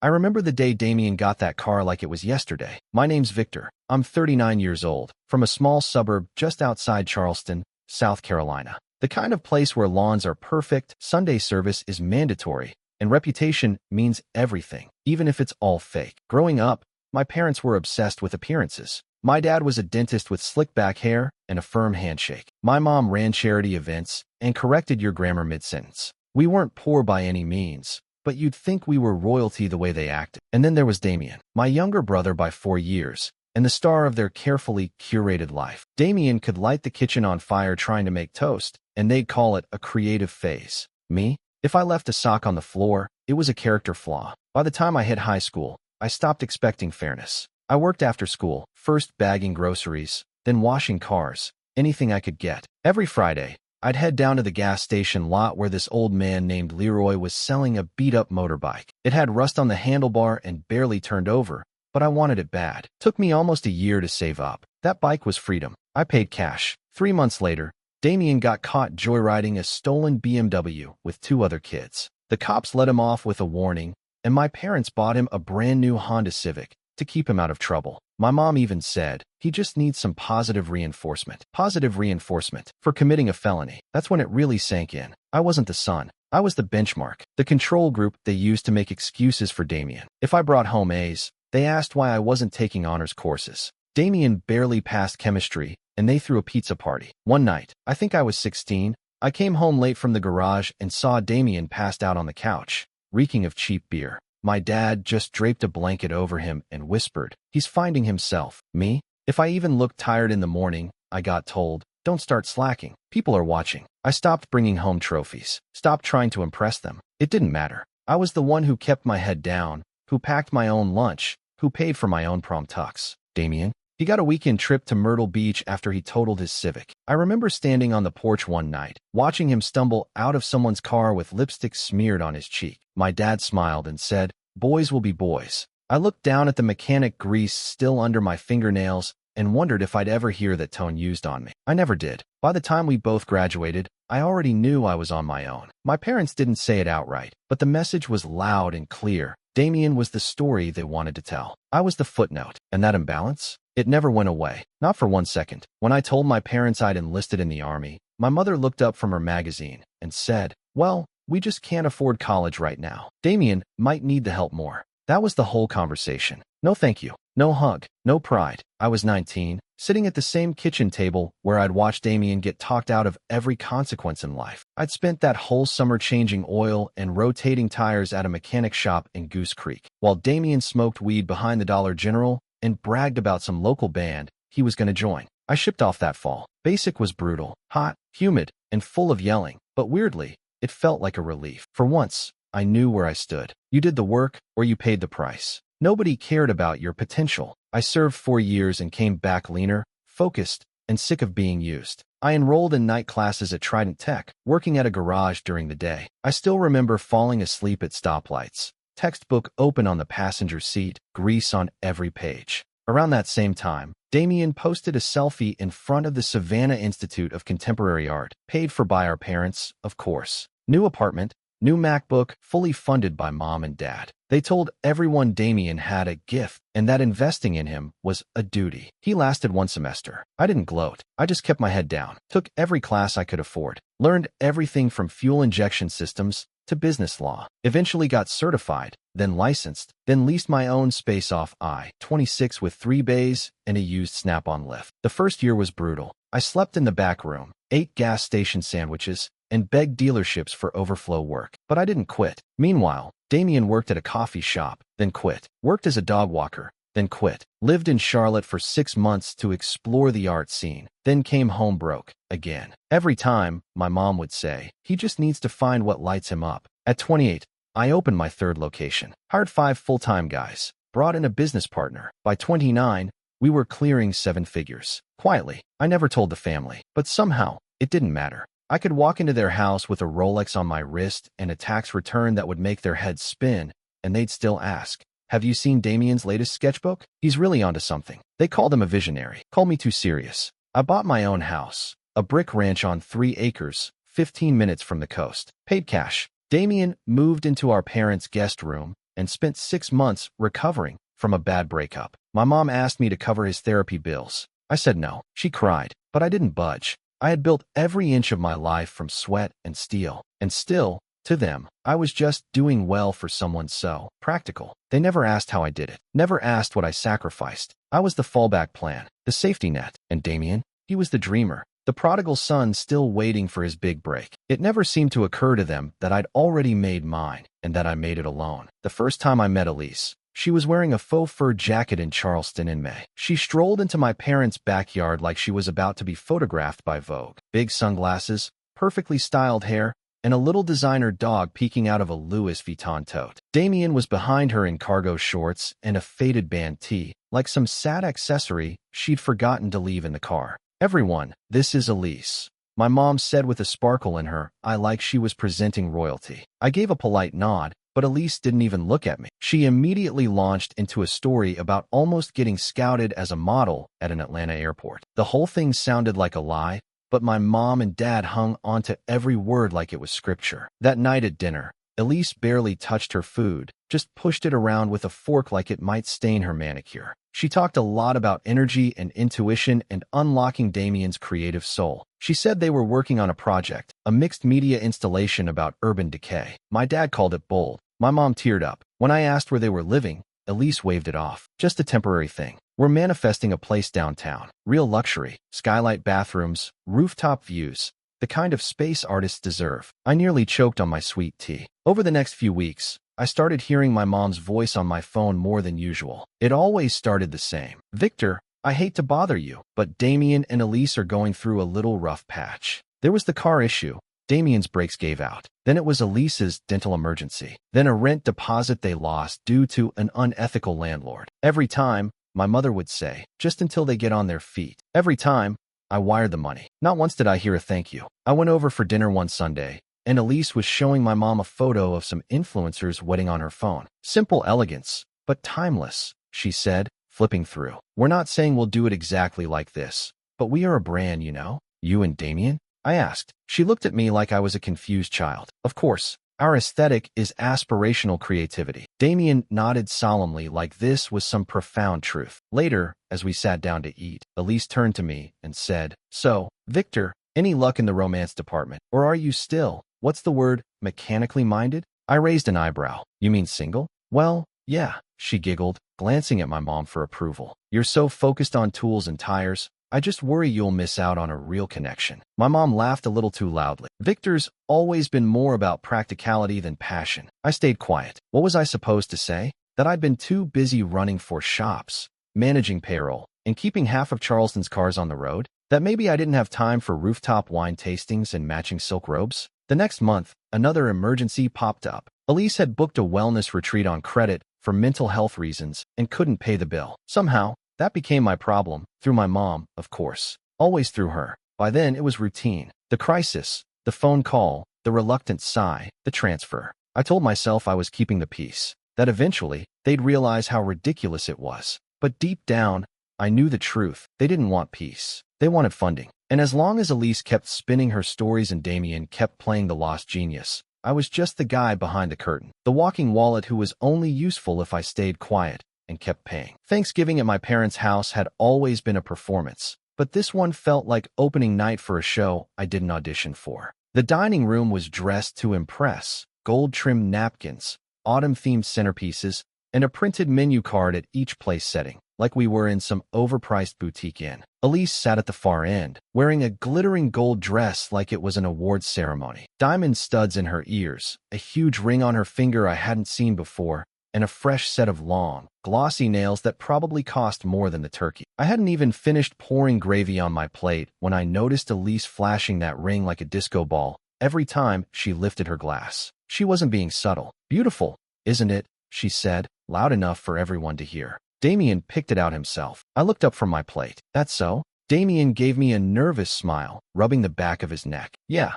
I remember the day Damien got that car like it was yesterday. My name's Victor. I'm 39 years old, from a small suburb just outside Charleston, South Carolina. The kind of place where lawns are perfect, Sunday service is mandatory, and reputation means everything, even if it's all fake. Growing up, my parents were obsessed with appearances. My dad was a dentist with slick back hair and a firm handshake. My mom ran charity events and corrected your grammar mid-sentence. We weren't poor by any means, but you'd think we were royalty the way they acted. And then there was Damien, my younger brother by 4 years, and the star of their carefully curated life. Damien could light the kitchen on fire trying to make toast, and they'd call it a creative phase. Me? If I left a sock on the floor, it was a character flaw. By the time I hit high school, I stopped expecting fairness. I worked after school, first bagging groceries, then washing cars, anything I could get. Every Friday, I'd head down to the gas station lot where this old man named Leroy was selling a beat-up motorbike. It had rust on the handlebar and barely turned over, but I wanted it bad. Took me almost a year to save up. That bike was freedom. I paid cash. 3 months later, Damien got caught joyriding a stolen BMW with 2 other kids. The cops let him off with a warning, and my parents bought him a brand new Honda Civic to keep him out of trouble. My mom even said, he just needs some positive reinforcement. Positive reinforcement for committing a felony. That's when it really sank in. I wasn't the son. I was the benchmark, the control group they used to make excuses for Damien. If I brought home A's, they asked why I wasn't taking honors courses. Damien barely passed chemistry, and they threw a pizza party. One night, I think I was 16, I came home late from the garage and saw Damien passed out on the couch, reeking of cheap beer. My dad just draped a blanket over him and whispered, he's finding himself. Me? If I even looked tired in the morning, I got told, don't start slacking. People are watching. I stopped bringing home trophies, stopped trying to impress them. It didn't matter. I was the one who kept my head down, who packed my own lunch, who paid for my own prom tux. Damien? He got a weekend trip to Myrtle Beach after he totaled his Civic. I remember standing on the porch one night, watching him stumble out of someone's car with lipstick smeared on his cheek. My dad smiled and said, boys will be boys. I looked down at the mechanic grease still under my fingernails and wondered if I'd ever hear that tone used on me. I never did. By the time we both graduated, I already knew I was on my own. My parents didn't say it outright, but the message was loud and clear. Damien was the story they wanted to tell. I was the footnote, and that imbalance? It never went away, not for 1 second. When I told my parents I'd enlisted in the Army, my mother looked up from her magazine and said, well, we just can't afford college right now. Damien might need the help more. That was the whole conversation. No thank you. No hug. No pride. I was 19, sitting at the same kitchen table where I'd watched Damien get talked out of every consequence in life. I'd spent that whole summer changing oil and rotating tires at a mechanic shop in Goose Creek, while Damien smoked weed behind the Dollar General and bragged about some local band he was going to join. I shipped off that fall. Basic was brutal, hot, humid, and full of yelling, but weirdly, it felt like a relief. For once, I knew where I stood. You did the work, or you paid the price. Nobody cared about your potential. I served 4 years and came back leaner, focused, and sick of being used. I enrolled in night classes at Trident Tech, working at a garage during the day. I still remember falling asleep at stoplights, textbook open on the passenger seat, grease on every page. Around that same time, Damien posted a selfie in front of the Savannah Institute of Contemporary Art, paid for by our parents, of course. New apartment, new MacBook, fully funded by mom and dad. They told everyone Damien had a gift and that investing in him was a duty. He lasted 1 semester. I didn't gloat. I just kept my head down, took every class I could afford, learned everything from fuel injection systems to business law, eventually got certified, then licensed, then leased my own space off I-26 with 3 bays and a used Snap-on lift. The first year was brutal. I slept in the back room, ate gas station sandwiches, and begged dealerships for overflow work. But I didn't quit. Meanwhile, Damien worked at a coffee shop, then quit. Worked as a dog walker, then quit. Lived in Charlotte for 6 months to explore the art scene, then came home broke again. Every time, my mom would say, he just needs to find what lights him up. At 28, I opened my 3rd location, hired 5 full-time guys, brought in a business partner. By 29, we were clearing 7 figures. Quietly, I never told the family, but somehow, it didn't matter. I could walk into their house with a Rolex on my wrist and a tax return that would make their heads spin, and they'd still ask, have you seen Damien's latest sketchbook? He's really onto something. They called him a visionary. Called me too serious. I bought my own house, a brick ranch on 3 acres, 15 minutes from the coast. Paid cash. Damien moved into our parents' guest room and spent 6 months recovering from a bad breakup. My mom asked me to cover his therapy bills. I said no. She cried, but I didn't budge. I had built every inch of my life from sweat and steel, and still, to them, I was just doing well for someone so practical. They never asked how I did it, never asked what I sacrificed. I was the fallback plan, the safety net, and Damien, he was the dreamer, the prodigal son still waiting for his big break. It never seemed to occur to them that I'd already made mine, and that I made it alone. The first time I met Elise, she was wearing a faux fur jacket in Charleston in May. She strolled into my parents' backyard like she was about to be photographed by Vogue. Big sunglasses, perfectly styled hair, and a little designer dog peeking out of a Louis Vuitton tote. Damien was behind her in cargo shorts and a faded band tee, like some sad accessory she'd forgotten to leave in the car. "Everyone, this is Elise," my mom said with a sparkle in her eye like she was presenting royalty. I gave a polite nod, but Elise didn't even look at me. She immediately launched into a story about almost getting scouted as a model at an Atlanta airport. The whole thing sounded like a lie, but my mom and dad hung onto every word like it was scripture. That night at dinner, Elise barely touched her food, just pushed it around with a fork like it might stain her manicure. She talked a lot about energy and intuition and unlocking Damien's creative soul. She said they were working on a project, a mixed media installation about urban decay. My dad called it bold. My mom teared up. When I asked where they were living, Elise waved it off. "Just a temporary thing. We're manifesting a place downtown. Real luxury, skylight bathrooms, rooftop views, the kind of space artists deserve." I nearly choked on my sweet tea. Over the next few weeks, I started hearing my mom's voice on my phone more than usual. It always started the same. "Victor, I hate to bother you, but Damien and Elise are going through a little rough patch. There was the car issue. Damien's brakes gave out. Then it was Elise's dental emergency. Then a rent deposit they lost due to an unethical landlord. Every time, my mother would say, just until they get on their feet. Every time, I wired the money. Not once did I hear a thank you. I went over for dinner one Sunday, and Elise was showing my mom a photo of some influencer's wedding on her phone. "Simple elegance, but timeless," she said, flipping through. "We're not saying we'll do it exactly like this, but we are a brand, you know." "You and Damien?" I asked. She looked at me like I was a confused child. "Of course. Our aesthetic is aspirational creativity." Damien nodded solemnly like this was some profound truth. Later, as we sat down to eat, Elise turned to me and said, "So, Victor, any luck in the romance department? Or are you still, what's the word, mechanically minded?" I raised an eyebrow. "You mean single?" "Well, yeah," she giggled, glancing at my mom for approval. "You're so focused on tools and tires. I just worry you'll miss out on a real connection." My mom laughed a little too loudly. "Victor's always been more about practicality than passion." I stayed quiet. What was I supposed to say? That I'd been too busy running for shops, managing payroll, and keeping half of Charleston's cars on the road? That maybe I didn't have time for rooftop wine tastings and matching silk robes? The next month, another emergency popped up. Elise had booked a wellness retreat on credit for mental health reasons and couldn't pay the bill. Somehow, that became my problem, through my mom, of course. Always through her. By then, it was routine. The crisis, the phone call, the reluctant sigh, the transfer. I told myself I was keeping the peace, that eventually, they'd realize how ridiculous it was. But deep down, I knew the truth. They didn't want peace. They wanted funding. And as long as Elise kept spinning her stories and Damien kept playing the lost genius, I was just the guy behind the curtain, the walking wallet who was only useful if I stayed quiet and kept paying. Thanksgiving at my parents' house had always been a performance, but this one felt like opening night for a show I didn't audition for. The dining room was dressed to impress, gold-trimmed napkins, autumn-themed centerpieces, and a printed menu card at each place setting, like we were in some overpriced boutique inn. Elise sat at the far end, wearing a glittering gold dress like it was an awards ceremony. Diamond studs in her ears, a huge ring on her finger I hadn't seen before, and a fresh set of long, glossy nails that probably cost more than the turkey. I hadn't even finished pouring gravy on my plate when I noticed Elise flashing that ring like a disco ball every time she lifted her glass. She wasn't being subtle. "Beautiful, isn't it?" she said, loud enough for everyone to hear. Damien picked it out himself. I looked up from my plate. "That's so?" Damien gave me a nervous smile, rubbing the back of his neck. "Yeah,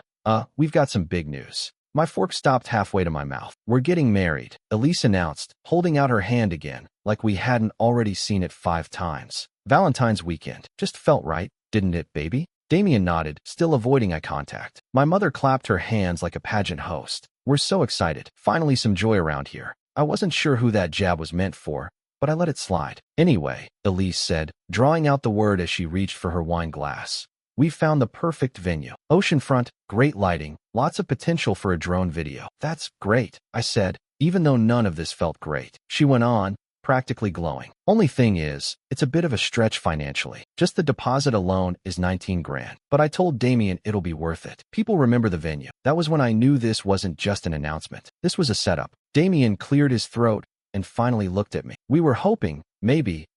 we've got some big news." My fork stopped halfway to my mouth. "We're getting married," Elise announced, holding out her hand again, like we hadn't already seen it 5 times. "Valentine's weekend. Just felt right, didn't it, baby?" Damien nodded, still avoiding eye contact. My mother clapped her hands like a pageant host. "We're so excited. Finally some joy around here." I wasn't sure who that jab was meant for, but I let it slide. Anyway, Elise said, drawing out the word as she reached for her wine glass. We've found the perfect venue. Oceanfront, great lighting, lots of potential for a drone video. That's great, I said, even though none of this felt great. She went on, practically glowing. Only thing is, it's a bit of a stretch financially. Just the deposit alone is 19 grand. But I told Damien it'll be worth it. People remember the venue. That was when I knew this wasn't just an announcement. This was a setup. Damien cleared his throat and finally looked at me. We were hoping, maybe,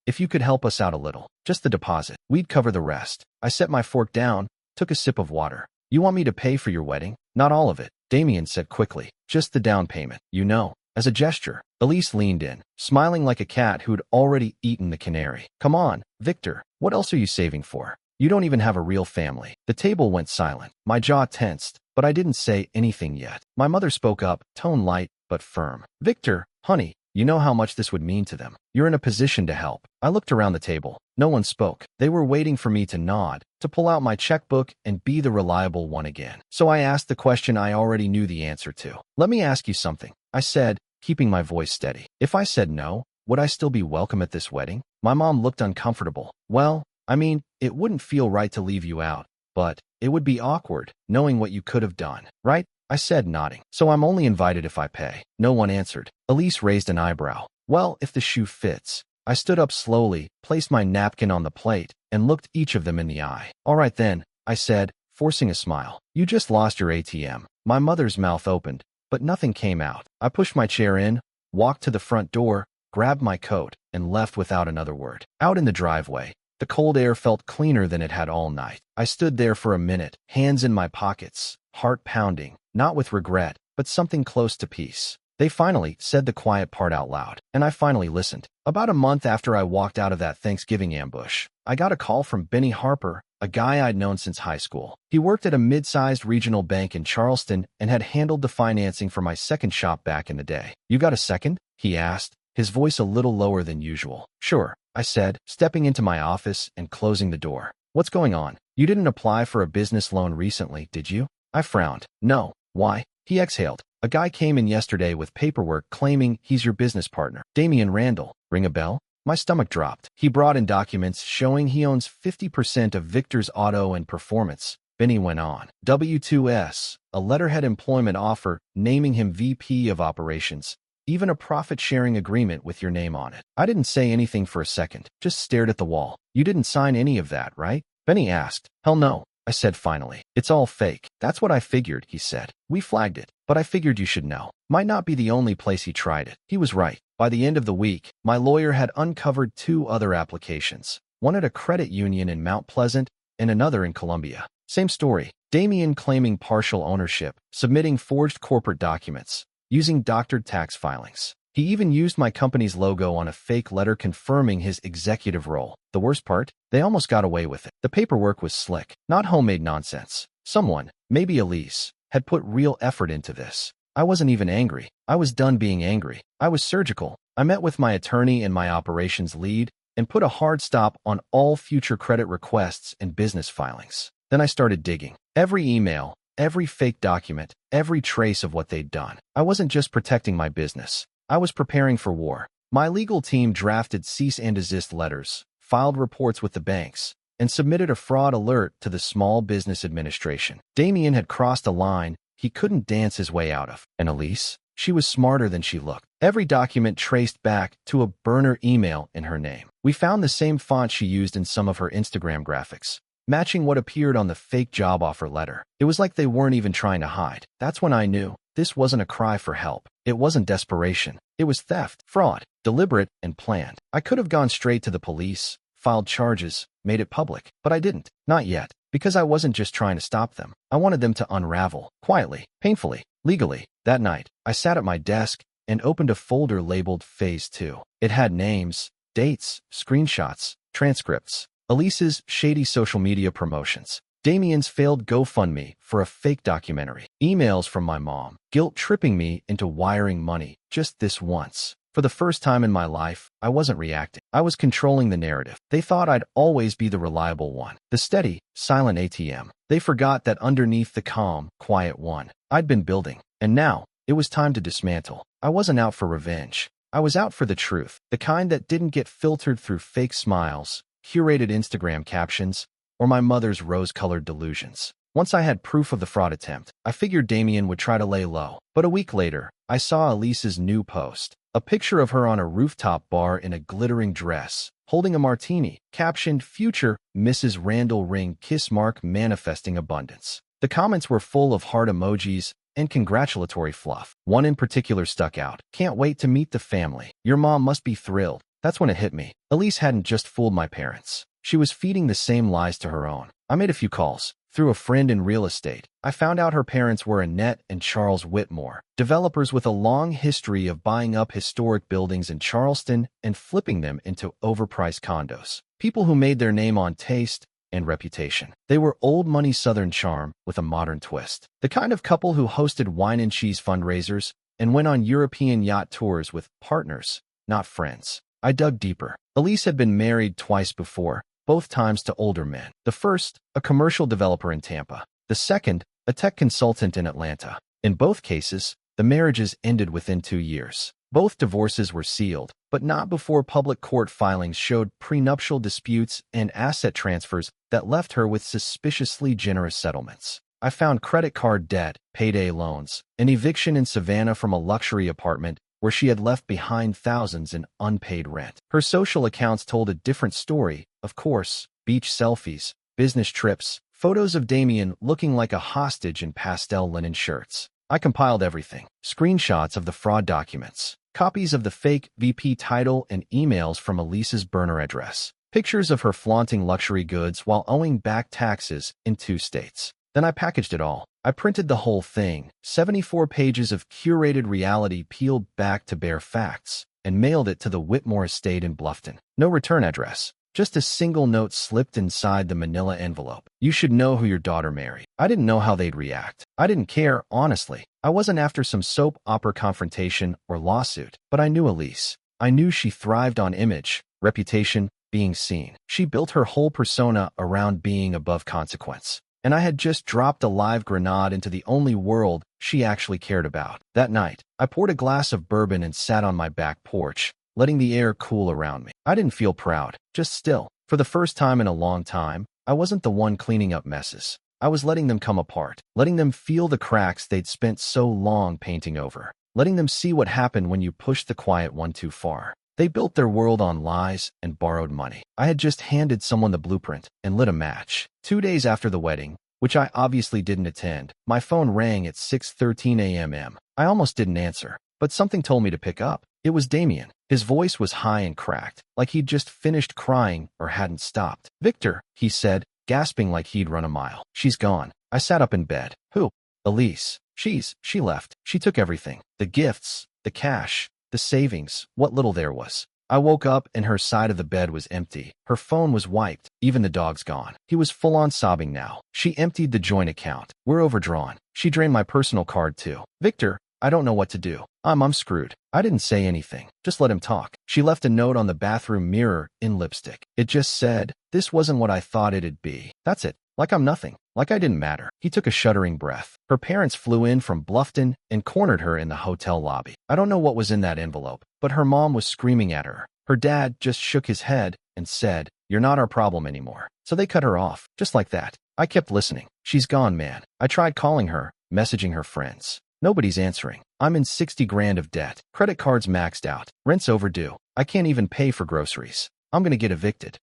if you could help us out a little. Just the deposit. We'd cover the rest. I set my fork down, took a sip of water. You want me to pay for your wedding? Not all of it, Damien said quickly. Just the down payment. You know. As a gesture, Elise leaned in, smiling like a cat who'd already eaten the canary. Come on, Victor, what else are you saving for? You don't even have a real family. The table went silent. My jaw tensed, but I didn't say anything yet. My mother spoke up, tone light but firm. Victor, honey, you know how much this would mean to them. You're in a position to help. I looked around the table. No one spoke. They were waiting for me to nod, to pull out my checkbook and be the reliable one again. So I asked the question I already knew the answer to. Let me ask you something, I said, keeping my voice steady. If I said no, would I still be welcome at this wedding? My mom looked uncomfortable. Well, I mean, it wouldn't feel right to leave you out, but it would be awkward, knowing what you could have done, right? I said, nodding. So I'm only invited if I pay. No one answered. Elise raised an eyebrow. Well, if the shoe fits. I stood up slowly, placed my napkin on the plate, and looked each of them in the eye. All right then, I said, forcing a smile. You just lost your ATM. My mother's mouth opened, but nothing came out. I pushed my chair in, walked to the front door, grabbed my coat, and left without another word. Out in the driveway, the cold air felt cleaner than it had all night. I stood there for a minute, hands in my pockets, heart pounding, not with regret, but something close to peace. They finally said the quiet part out loud, and I finally listened. About a month after I walked out of that Thanksgiving ambush, I got a call from Benny Harper, a guy I'd known since high school. He worked at a mid-sized regional bank in Charleston and had handled the financing for my second shop back in the day. You got a second? He asked, his voice a little lower than usual. Sure, I said, stepping into my office and closing the door. What's going on? You didn't apply for a business loan recently, did you? I frowned. No. Why? He exhaled. A guy came in yesterday with paperwork claiming he's your business partner. Damian Randall. Ring a bell? My stomach dropped. He brought in documents showing he owns 50% of Victor's Auto and Performance. Benny went on. W2S, a letterhead employment offer naming him VP of Operations. Even a profit-sharing agreement with your name on it. I didn't say anything for a second, just stared at the wall. You didn't sign any of that, right? Benny asked. Hell no, I said finally. It's all fake. That's what I figured, he said. We flagged it, but I figured you should know. Might not be the only place he tried it. He was right. By the end of the week, my lawyer had uncovered 2 other applications. One at a credit union in Mount Pleasant and another in Columbia. Same story. Damien claiming partial ownership, submitting forged corporate documents, using doctored tax filings. He even used my company's logo on a fake letter confirming his executive role. The worst part? They almost got away with it. The paperwork was slick, not homemade nonsense. Someone, maybe Elise, had put real effort into this. I wasn't even angry. I was done being angry. I was surgical. I met with my attorney and my operations lead and put a hard stop on all future credit requests and business filings. Then I started digging. Every email, every fake document, every trace of what they'd done. I wasn't just protecting my business. I was preparing for war. My legal team drafted cease and desist letters, filed reports with the banks, and submitted a fraud alert to the Small Business Administration. Damien had crossed a line he couldn't dance his way out of. And Elise? She was smarter than she looked. Every document traced back to a burner email in her name. We found the same font she used in some of her Instagram graphics, matching what appeared on the fake job offer letter. It was like they weren't even trying to hide. That's when I knew this wasn't a cry for help. It wasn't desperation. It was theft, fraud, deliberate and planned. I could have gone straight to the police, filed charges, made it public, but I didn't. Not yet, because I wasn't just trying to stop them. I wanted them to unravel, quietly, painfully, legally. That night, I sat at my desk and opened a folder labeled Phase 2. It had names, dates, screenshots, transcripts, Elise's shady social media promotions, Damien's failed GoFundMe for a fake documentary, emails from my mom, guilt-tripping me into wiring money just this once. For the first time in my life, I wasn't reacting. I was controlling the narrative. They thought I'd always be the reliable one, the steady, silent ATM. They forgot that underneath the calm, quiet one, I'd been building. And now, it was time to dismantle. I wasn't out for revenge. I was out for the truth, the kind that didn't get filtered through fake smiles, curated Instagram captions, or my mother's rose-colored delusions. Once I had proof of the fraud attempt, I figured Damien would try to lay low. But a week later, I saw Elise's new post. A picture of her on a rooftop bar in a glittering dress, holding a martini, captioned "Future Mrs. Randall Ring kiss mark manifesting abundance." The comments were full of heart emojis and congratulatory fluff. One in particular stuck out. "Can't wait to meet the family. Your mom must be thrilled." That's when it hit me. Elise hadn't just fooled my parents. She was feeding the same lies to her own. I made a few calls. Through a friend in real estate, I found out her parents were Annette and Charles Whitmore, developers with a long history of buying up historic buildings in Charleston and flipping them into overpriced condos. People who made their name on taste and reputation. They were old money Southern charm with a modern twist. The kind of couple who hosted wine and cheese fundraisers and went on European yacht tours with partners, not friends. I dug deeper. Elise had been married twice before, both times to older men. The first, a commercial developer in Tampa. The second, a tech consultant in Atlanta. In both cases, the marriages ended within 2 years. Both divorces were sealed, but not before public court filings showed prenuptial disputes and asset transfers that left her with suspiciously generous settlements. I found credit card debt, payday loans, an eviction in Savannah from a luxury apartment where she had left behind thousands in unpaid rent. Her social accounts told a different story, of course: beach selfies, business trips, photos of Damien looking like a hostage in pastel linen shirts. I compiled everything: screenshots of the fraud documents, copies of the fake VP title, and emails from Elise's burner address, pictures of her flaunting luxury goods while owing back taxes in 2 states. Then I packaged it all. I printed the whole thing, 74 pages of curated reality peeled back to bare facts, and mailed it to the Whitmore estate in Bluffton. No return address, just a single note slipped inside the manila envelope. "You should know who your daughter married." I didn't know how they'd react. I didn't care, honestly. I wasn't after some soap opera confrontation or lawsuit, but I knew Elise. I knew she thrived on image, reputation, being seen. She built her whole persona around being above consequence. And I had just dropped a live grenade into the only world she actually cared about. That night, I poured a glass of bourbon and sat on my back porch, letting the air cool around me. I didn't feel proud, just still. For the first time in a long time, I wasn't the one cleaning up messes. I was letting them come apart, letting them feel the cracks they'd spent so long painting over, letting them see what happened when you pushed the quiet one too far. They built their world on lies and borrowed money. I had just handed someone the blueprint and lit a match. 2 days after the wedding, which I obviously didn't attend, my phone rang at 6:13 a.m. I almost didn't answer, but something told me to pick up. It was Damien. His voice was high and cracked, like he'd just finished crying or hadn't stopped. "Victor," he said, gasping like he'd run a mile. "She's gone." I sat up in bed. "Who?" "Elise. She left. She took everything. The gifts, the cash, the savings, what little there was." I woke up and her side of the bed was empty. Her phone was wiped. Even the dog's gone. He was full-on sobbing now. "She emptied the joint account. We're overdrawn. She drained my personal card too." "Victor, I don't know what to do. I'm screwed." I didn't say anything. Just let him talk. She left a note on the bathroom mirror in lipstick. It just said, "This wasn't what I thought it'd be." That's it. Like I'm nothing. Like I didn't matter. He took a shuddering breath. Her parents flew in from Bluffton and cornered her in the hotel lobby. I don't know what was in that envelope, but her mom was screaming at her. Her dad just shook his head and said, "You're not our problem anymore." So they cut her off, just like that. I kept listening. "She's gone, man." I tried calling her, messaging her friends. Nobody's answering. I'm in 60 grand of debt. Credit cards maxed out. Rent's overdue. I can't even pay for groceries. I'm gonna get evicted.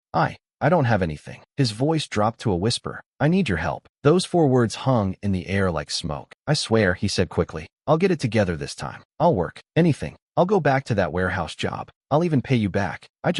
I don't have anything." His voice dropped to a whisper. "I need your help." Those 4 words hung in the air like smoke. "I swear," he said quickly, "I'll get it together this time. I'll work. Anything. I'll go back to that warehouse job. I'll even pay you back. I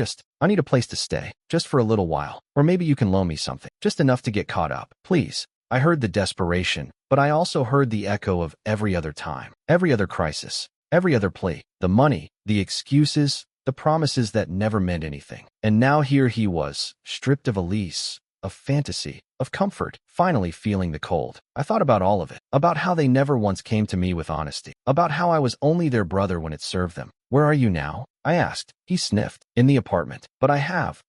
need a place to stay, just for a little while. Or maybe you can loan me something, just enough to get caught up. Please." I heard the desperation, but I also heard the echo of every other time, every other crisis, every other plea. The money, the excuses, the promises that never meant anything. And now here he was, stripped of Elise, of fantasy, of comfort, finally feeling the cold. I thought about all of it, about how they never once came to me with honesty, about how I was only their brother when it served them. "Where are you now?" I asked. He sniffed. "In the apartment. But I have,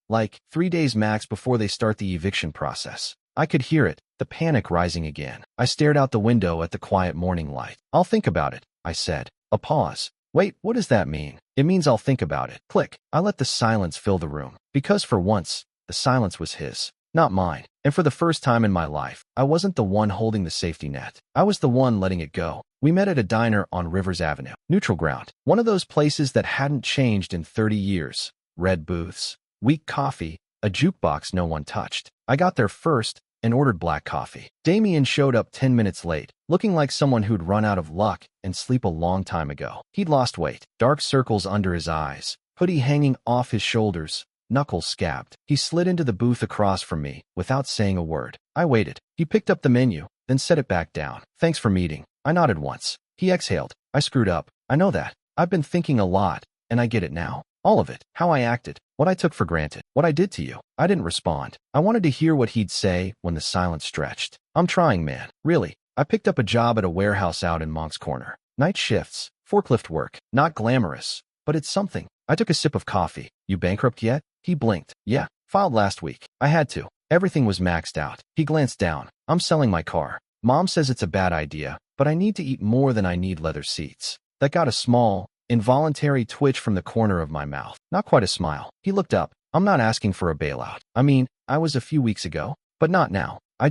3 days max before they start the eviction process." I could hear it, the panic rising again. I stared out the window at the quiet morning light. "I'll think about it," I said. A pause. Wait, what does that mean? It means I'll think about it. Click. I let the silence fill the room. Because for once, the silence was his, not mine. And for the first time in my life, I wasn't the one holding the safety net. I was the one letting it go. We met at a diner on Rivers Avenue. Neutral ground. One of those places that hadn't changed in 30 years. Red booths, weak coffee, a jukebox no one touched. I got there first and ordered black coffee. Damien showed up 10 minutes late, looking like someone who'd run out of luck and sleep a long time ago. He'd lost weight, dark circles under his eyes, hoodie hanging off his shoulders, knuckles scabbed. He slid into the booth across from me without saying a word. I waited. He picked up the menu, then set it back down. Thanks for meeting. I nodded once. He exhaled. I screwed up. I know that. I've been thinking a lot, and I get it now. All of it. How I acted. What I took for granted. What I did to you. I didn't respond. I wanted to hear what he'd say when the silence stretched. I'm trying, man. Really. I picked up a job at a warehouse out in Monk's Corner. Night shifts. Forklift work. Not glamorous, but it's something. I took a sip of coffee. You bankrupt yet? He blinked. Yeah. Filed last week. I had to. Everything was maxed out. He glanced down. I'm selling my car. Mom says it's a bad idea, but I need to eat more than I need leather seats. That got a small, involuntary twitch from the corner of my mouth. Not quite a smile. He looked up. I'm not asking for a bailout. I mean, I was a few weeks ago, but not now. I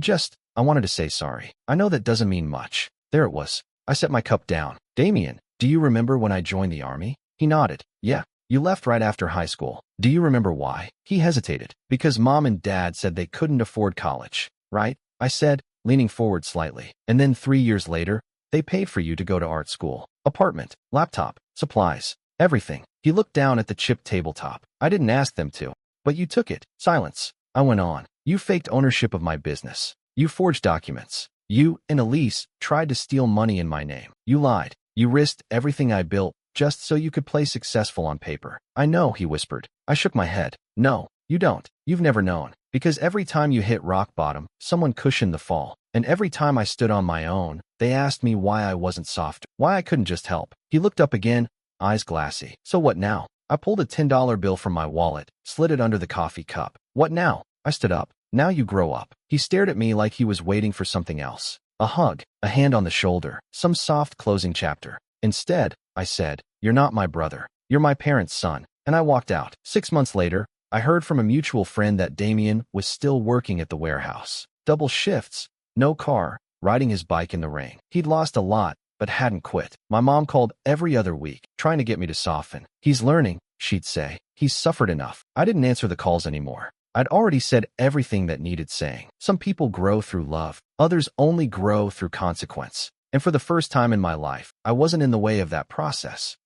wanted to say sorry. I know that doesn't mean much. There it was. I set my cup down. Damien, do you remember when I joined the army? He nodded. Yeah. You left right after high school. Do you remember why? He hesitated. Because mom and dad said they couldn't afford college, right? I said, leaning forward slightly. And then 3 years later, they paid for you to go to art school. Apartment, laptop, supplies, everything. He looked down at the chipped tabletop. I didn't ask them to, but you took it. Silence. I went on. You faked ownership of my business. You forged documents. You and Elise tried to steal money in my name. You lied. You risked everything I built just so you could play successful on paper. I know, he whispered. I shook my head. No, you don't. You've never known. Because every time you hit rock bottom, someone cushioned the fall. And every time I stood on my own, they asked me why I wasn't softer, why I couldn't just help. He looked up again, eyes glassy. So what now? I pulled a $10 bill from my wallet, slid it under the coffee cup. What now? I stood up. Now you grow up. He stared at me like he was waiting for something else. A hug, a hand on the shoulder, some soft closing chapter. Instead, I said, you're not my brother. You're my parents' son. And I walked out. 6 months later, I heard from a mutual friend that Damien was still working at the warehouse. Double shifts, no car, riding his bike in the rain. He'd lost a lot, but hadn't quit. My mom called every other week, trying to get me to soften. He's learning, she'd say. He's suffered enough. I didn't answer the calls anymore. I'd already said everything that needed saying. Some people grow through love. Others only grow through consequence. And for the first time in my life, I wasn't in the way of that process.